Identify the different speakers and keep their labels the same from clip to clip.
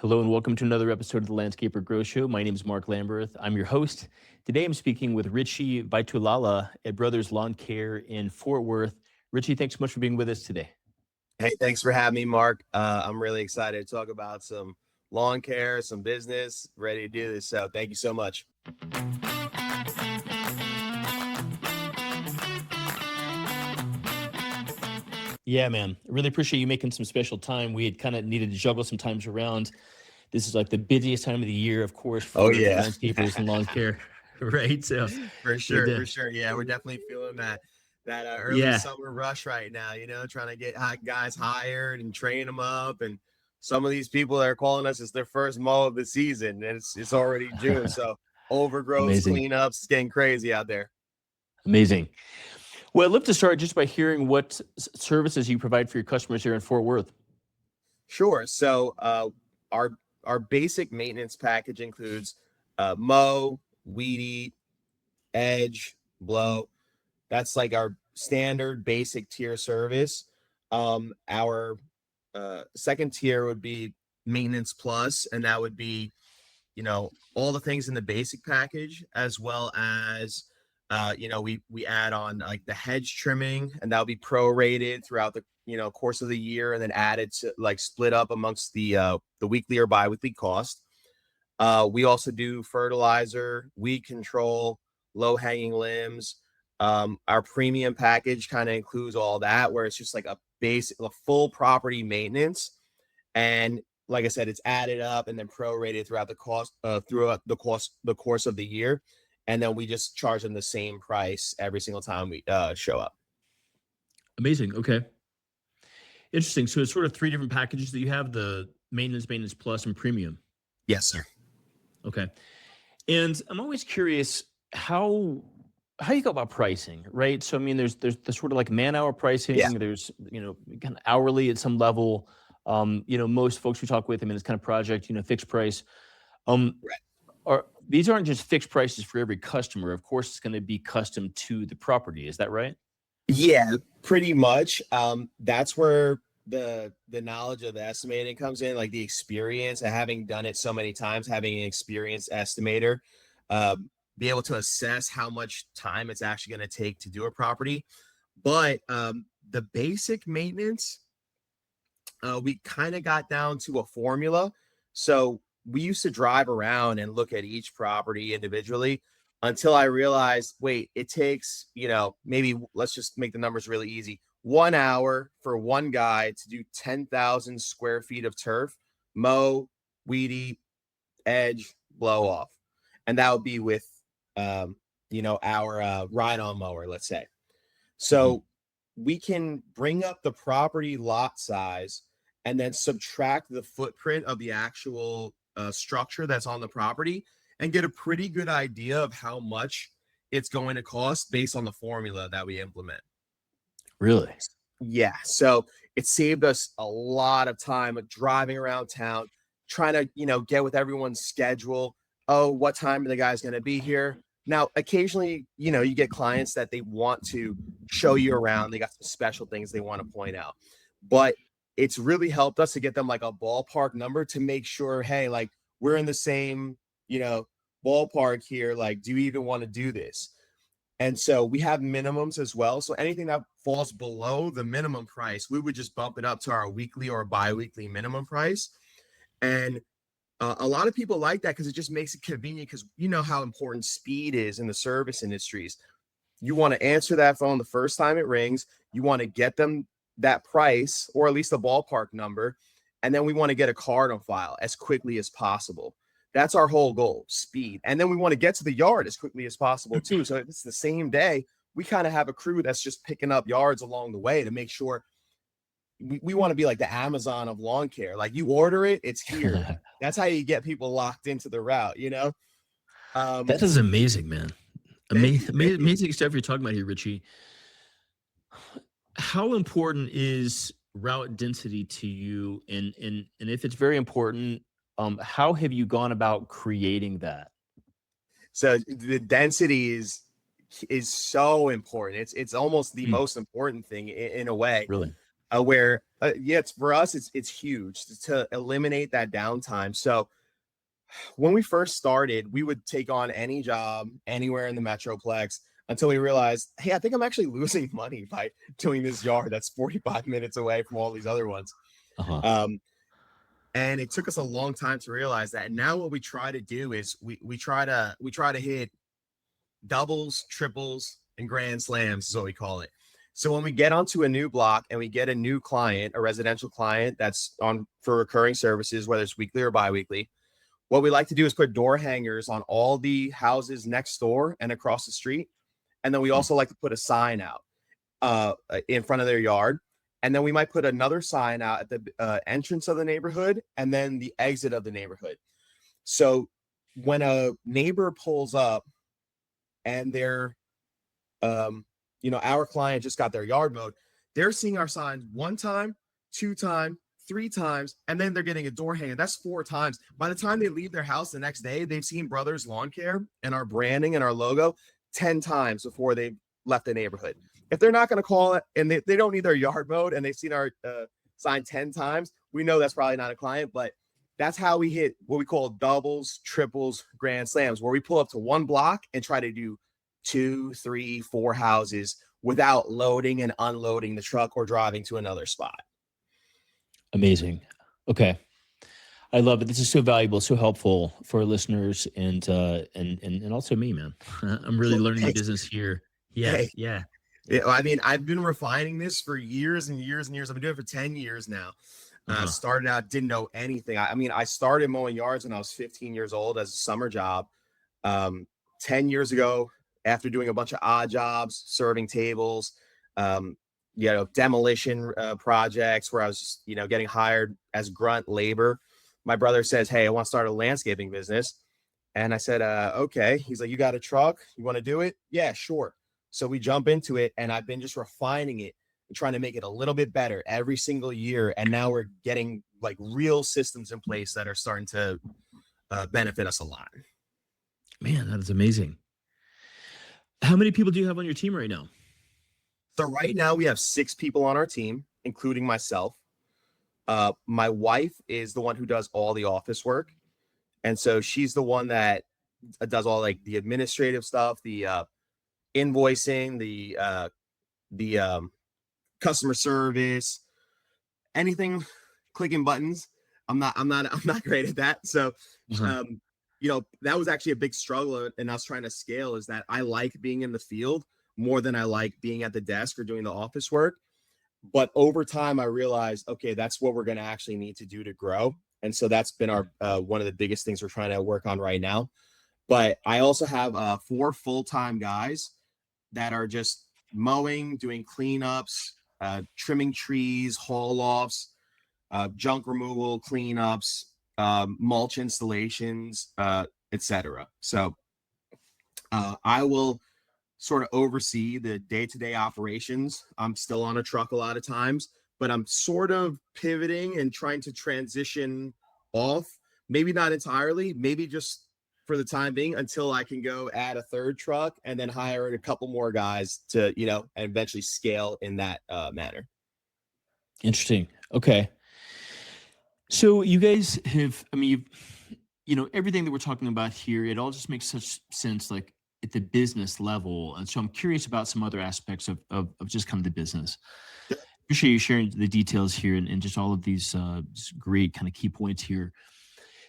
Speaker 1: Hello and welcome to another episode of the Landscaper Grow Show. My name is Mark Lamberth. I'm your host. Today I'm speaking with Richie Vaitulala at Brothers Lawn Care in Fort Worth. Richie, thanks so much for being with us today.
Speaker 2: Hey, thanks for having me, Mark. I'm really excited to talk about some lawn care, some business, ready to do this. So thank you so much.
Speaker 1: Yeah, man. I really appreciate you making some special time. We had kind of needed to juggle some times around. This is like the busiest time of the year, of course,
Speaker 2: Oh,
Speaker 1: for
Speaker 2: yeah.
Speaker 1: landscapers and lawn care, right? So,
Speaker 2: For
Speaker 1: it,
Speaker 2: sure, for sure. Yeah, we're definitely feeling that early
Speaker 1: yeah,
Speaker 2: summer rush right now, trying to get guys hired and train them up. And some of these people that are calling us, it's their first mow of the season, and it's already June. So overgrowths,
Speaker 1: amazing,
Speaker 2: cleanups, it's getting crazy out there.
Speaker 1: amazing. Well, I'd love to start just by hearing what services you provide for your customers here in Fort Worth.
Speaker 2: Sure. So our our basic maintenance package includes mow, weed eat, edge, blow. That's like our standard basic tier service. Our second tier would be maintenance plus, and that would be all the things in the basic package, as well as we add on like the hedge trimming, and that'll be prorated throughout the course of the year, and then added to like split up amongst the weekly or biweekly cost. We also do fertilizer, weed control, low hanging limbs. Our premium package kind of includes all that, where it's just like a full property maintenance. And like I said, it's added up and then prorated throughout the course of the year. And then we just charge them the same price every single time we show up.
Speaker 1: Amazing. Okay. Interesting. So it's sort of three different packages that you have: the maintenance plus, and premium.
Speaker 2: Yes, sir.
Speaker 1: Okay. And I'm always curious how you go about pricing, right? So I mean, there's the sort of like man hour pricing.
Speaker 2: Yeah.
Speaker 1: There's kind of hourly at some level. Most folks we talk with, I mean, it's kind of project, fixed price.
Speaker 2: Right.
Speaker 1: These aren't just fixed prices for every customer. Of course, it's going to be custom to the property. Is that right?
Speaker 2: Yeah, pretty much. That's where the knowledge of the estimating comes in, like the experience of having done it so many times, having an experienced estimator, be able to assess how much time it's actually going to take to do a property. But the basic maintenance, we kind of got down to a formula. So we used to drive around and look at each property individually until I realized, wait, it takes, maybe let's just make the numbers really easy. 1 hour for one guy to do 10,000 square feet of turf, mow, weed eat, edge, blow off. And that would be with, our ride-on mower, let's say. So we can bring up the property lot size and then subtract the footprint of the actual structure that's on the property and get a pretty good idea of how much it's going to cost based on the formula that we implement.
Speaker 1: Really?
Speaker 2: Yeah. So it saved us a lot of time of driving around town, trying to, get with everyone's schedule. Oh, what time are the guys going to be here? Now, occasionally, you get clients that they want to show you around. They got some special things they want to point out. But it's really helped us to get them like a ballpark number to make sure, hey, like we're in the same, ballpark here. Like, do you even want to do this? And so we have minimums as well. So anything that falls below the minimum price, we would just bump it up to our weekly or bi-weekly minimum price. And a lot of people like that because it just makes it convenient, because you know how important speed is in the service industries. You want to answer that phone the first time it rings. You want to get them that price, or at least a ballpark number. And then we want to get a card on file as quickly as possible. That's our whole goal, speed. And then we want to get to the yard as quickly as possible too. So if it's the same day, we kind of have a crew that's just picking up yards along the way to make sure we want to be like the Amazon of lawn care. Like you order it, it's here. That's how you get people locked into the route,
Speaker 1: That is amazing, man.
Speaker 2: Thank you.
Speaker 1: Amazing stuff you're talking about here, Richie. How important is route density to you? And if it's very important, how have you gone about creating that?
Speaker 2: So the density is so important. It's almost the most important thing in a way.
Speaker 1: Really?
Speaker 2: where yeah, it's for us, it's huge to eliminate that downtime. So when we first started, we would take on any job anywhere in the Metroplex until we realized, hey, I think I'm actually losing money by doing this yard that's 45 minutes away from all these other ones.
Speaker 1: Uh-huh.
Speaker 2: And it took us a long time to realize that. And now what we try to do is we try to hit doubles, triples, and grand slams is what we call it. So when we get onto a new block and we get a new client, a residential client that's on for recurring services, whether it's weekly or biweekly, what we like to do is put door hangers on all the houses next door and across the street. And then we also like to put a sign out in front of their yard. And then we might put another sign out at the entrance of the neighborhood and then the exit of the neighborhood. So when a neighbor pulls up and they're, our client just got their yard mowed, they're seeing our signs one time, two times, three times, and then they're getting a door hanger. That's 4 times. By the time they leave their house the next day, they've seen Brothers Lawn Care and our branding and our logo 10 times before they left the neighborhood. If they're not going to call it and they don't need their yard mowed and they've seen our sign 10 times, we know that's probably not a client. But that's how we hit what we call doubles, triples, grand slams, where we pull up to one block and try to do 2, 3, 4 houses without loading and unloading the truck or driving to another spot.
Speaker 1: Amazing. Okay. I love it. This is so valuable, so helpful for our listeners and also me, man. I'm really learning the business here. Yeah.
Speaker 2: Hey.
Speaker 1: Yeah.
Speaker 2: I mean, I've been refining this for years and years and years. I've been doing it for 10 years now. Started out, didn't know anything. I mean, I started mowing yards when I was 15 years old as a summer job. 10 years ago, after doing a bunch of odd jobs, serving tables, demolition projects where I was, getting hired as grunt labor. My brother says, hey, I want to start a landscaping business. And I said, okay. He's like, you got a truck? You want to do it? Yeah, sure. So we jump into it, and I've been just refining it and trying to make it a little bit better every single year. And now we're getting like real systems in place that are starting to benefit us a lot.
Speaker 1: Man, that is amazing. How many people do you have on your team right now?
Speaker 2: So right now we have 6 people on our team, including myself. My wife is the one who does all the office work. And so she's the one that does all like the administrative stuff, the invoicing, the customer service, anything clicking buttons. I'm not great at that. So, that was actually a big struggle in us trying to scale, is that I like being in the field more than I like being at the desk or doing the office work. But over time, I realized, okay, that's what we're going to actually need to do to grow. And so that's been our one of the biggest things we're trying to work on right now. But I also have 4 full-time guys that are just mowing, doing cleanups, trimming trees, haul offs, junk removal, cleanups, mulch installations, etc. So I will sort of oversee the day-to-day operations. I'm still on a truck a lot of times, but I'm sort of pivoting and trying to transition off, maybe not entirely, maybe just for the time being, until I can go add a 3rd truck and then hire a couple more guys to, and eventually scale in that manner.
Speaker 1: Interesting. Okay. So you guys have, everything that we're talking about here, it all just makes such sense, like at the business level. And so I'm curious about some other aspects of just kind of the business. Appreciate you sharing the details here and just all of these great kind of key points here.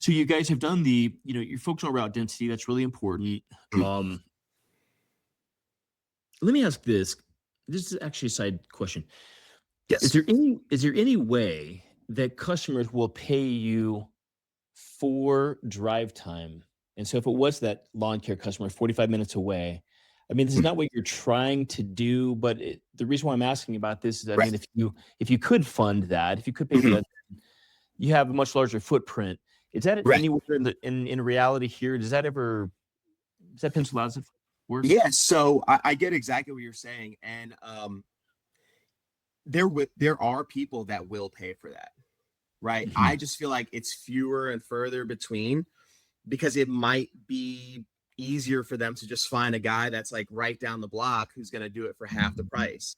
Speaker 1: So you guys have done you're focused on route density. That's really important. Let me ask this. This is actually a side question.
Speaker 2: Yes.
Speaker 1: Is there any way that customers will pay you for drive time? And so if it was that lawn care customer 45 minutes away, I mean, this is not what you're trying to do, but the reason why I'm asking about this is, I mean, if you could fund that, if you could pay for that, you have a much larger footprint. Is that anywhere in reality here? Does that pencil out as it works?
Speaker 2: Yeah. So I get exactly what you're saying. And there are people that will pay for that. Right. Mm-hmm. I just feel like it's fewer and further between, because it might be easier for them to just find a guy that's like right down the block who's going to do it for half the price.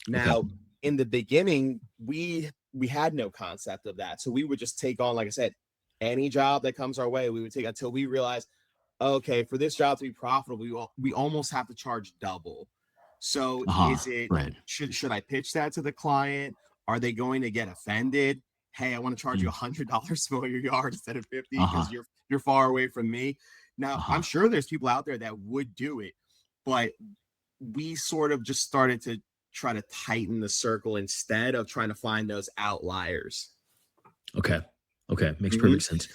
Speaker 2: Now, in the beginning, we had no concept of that. So we would just take on, like I said, any job that comes our way, we would take until we realized, okay, for this job to be profitable, we almost have to charge double. So is it,
Speaker 1: Right.
Speaker 2: should I pitch that to the client? Are they going to get offended? Hey, I want to charge you
Speaker 1: Mm.
Speaker 2: $100 for your yard instead of 50
Speaker 1: Uh-huh.
Speaker 2: because you're far away from me. Now, I'm
Speaker 1: Uh-huh.
Speaker 2: sure there's people out there that would do it, but we sort of just started to try to tighten the circle instead of trying to find those outliers.
Speaker 1: Okay. Okay. Makes
Speaker 2: Mhm.
Speaker 1: perfect sense.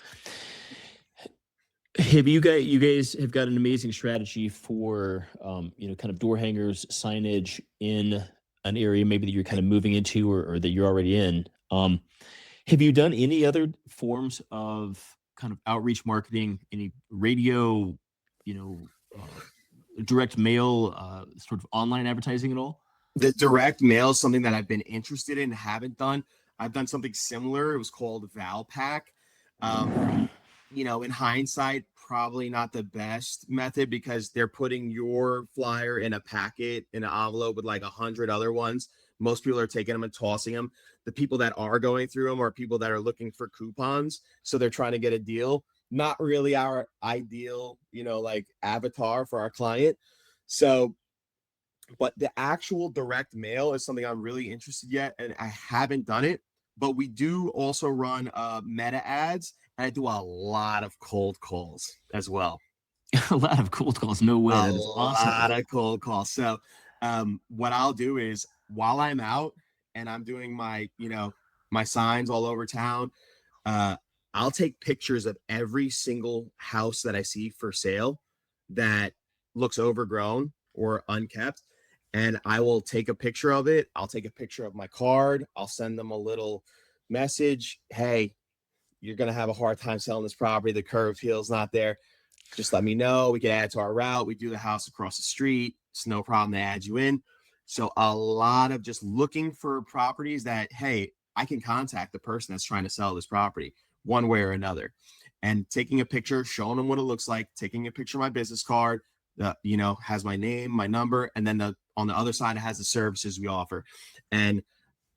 Speaker 1: Have you guys have got an amazing strategy for kind of door hangers, signage in an area maybe that you're kind of moving into or that you're already in. Have you done any other forms of kind of outreach marketing, any radio, you know, direct mail, sort of online advertising at all?
Speaker 2: The direct mail is something that I've been interested in, haven't done. I've done something similar. It was called Valpak. Um, in hindsight, probably not the best method because they're putting your flyer in a packet in an envelope with like 100 other ones. Most people are taking them and tossing them. The people that are going through them are people that are looking for coupons. So they're trying to get a deal. Not really our ideal, like avatar for our client. So, but the actual direct mail is something I'm really interested yet, and I haven't done it. But we do also run meta ads, and I do a lot of cold calls as well.
Speaker 1: A lot of cold calls. No way.
Speaker 2: A
Speaker 1: That is awesome.
Speaker 2: lot of cold calls. So, what I'll do is while I'm out and I'm doing my signs all over town, uh, I'll take pictures of every single house that I see for sale that looks overgrown or unkept. And I will take a picture of it. I'll take a picture of my card. I'll send them a little message. Hey, you're going to have a hard time selling this property. The curb feel's not there. Just let me know. We can add to our route. We do the house across the street. It's no problem to add you in. So a lot of just looking for properties that, hey, I can contact the person that's trying to sell this property one way or another. And taking a picture, showing them what it looks like, taking a picture of my business card, has my name, my number, and then on the other side, it has the services we offer. And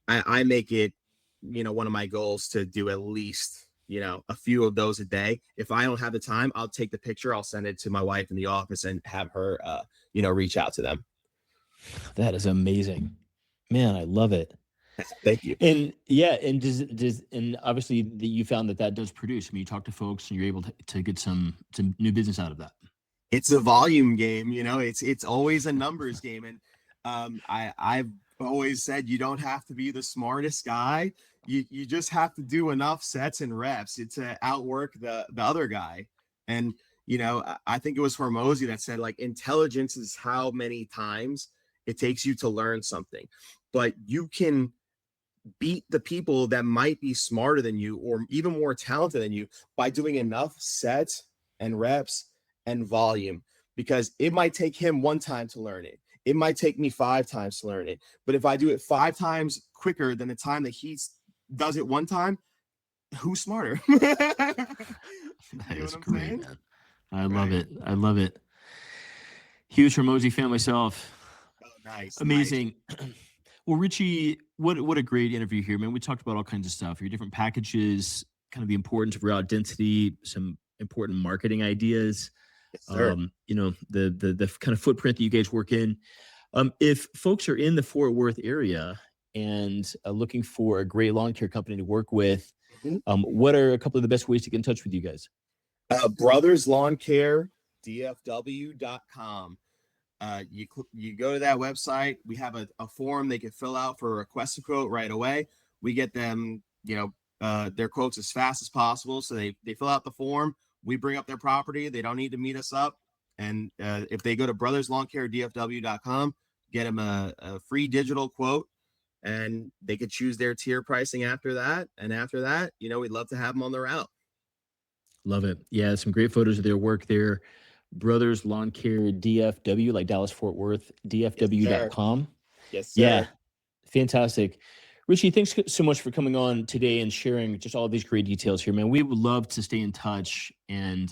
Speaker 2: I make it, one of my goals to do at least, a few of those a day. If I don't have the time, I'll take the picture, I'll send it to my wife in the office and have her, reach out to them.
Speaker 1: That is amazing. Man, I love it.
Speaker 2: Thank you.
Speaker 1: And yeah, and does and obviously you found that does produce. I mean, you talk to folks and you're able to get some new business out of that.
Speaker 2: It's a volume game, it's always a numbers game. And I've always said you don't have to be the smartest guy. You just have to do enough sets and reps to outwork the other guy. And I think it was Hormozy that said, like, intelligence is how many times it takes you to learn something, but you can beat the people that might be smarter than you or even more talented than you by doing enough sets and reps and volume, because it might take him one time to learn it. It might take me 5 times to learn it. But if I do it 5 times quicker than the time that he does it one time, who's smarter?
Speaker 1: That is
Speaker 2: What I'm
Speaker 1: great,
Speaker 2: saying?
Speaker 1: man. I love
Speaker 2: Right.
Speaker 1: it. I love it. Huge Hormozy fan myself.
Speaker 2: Oh, nice, nice.
Speaker 1: Amazing. Well, Richie, what a great interview here, man. We talked about all kinds of stuff, your different packages, kind of the importance of route density, some important marketing ideas,
Speaker 2: Yes, sir.
Speaker 1: the kind of footprint that you guys work in. If folks are in the Fort Worth area and looking for a great lawn care company to work with,
Speaker 2: Mhm.
Speaker 1: what are a couple of the best ways to get in touch with you guys?
Speaker 2: Brothers Lawn Care, DFW.com. You go to that website. We have a form they can fill out for a request a quote right away. We get them, their quotes as fast as possible. So they fill out the form. We bring up their property. They don't need to meet us up. And if they go to brotherslawncaredfw.com, get them a free digital quote, and they could choose their tier pricing after that. And after that, we'd love to have them on the route.
Speaker 1: Love it. Yeah, some great photos of their work there. Brothers Lawn Care DFW, like Dallas Fort Worth,
Speaker 2: Yes, sir.
Speaker 1: DFW.com.
Speaker 2: Yes,
Speaker 1: Yeah,
Speaker 2: sir.
Speaker 1: fantastic. Richie, thanks so much for coming on today and sharing just all these great details here, man. We would love to stay in touch and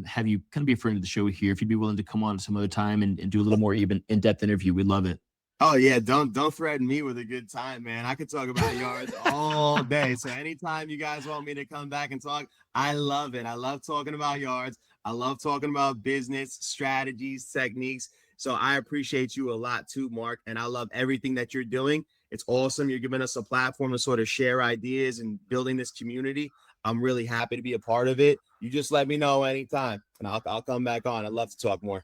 Speaker 1: have you kind of be a friend of the show here. If you'd be willing to come on some other time and do a little more even in-depth interview, we'd love it.
Speaker 2: Oh yeah, don't threaten me with a good time, man. I could talk about yards all day. So anytime you guys want me to come back and talk, I love it. I love talking about yards. I love talking about business strategies, techniques. So I appreciate you a lot too, Mark. And I love everything that you're doing. It's awesome. You're giving us a platform to sort of share ideas and building this community. I'm really happy to be a part of it. You just let me know anytime and I'll come back on. I'd love to talk more.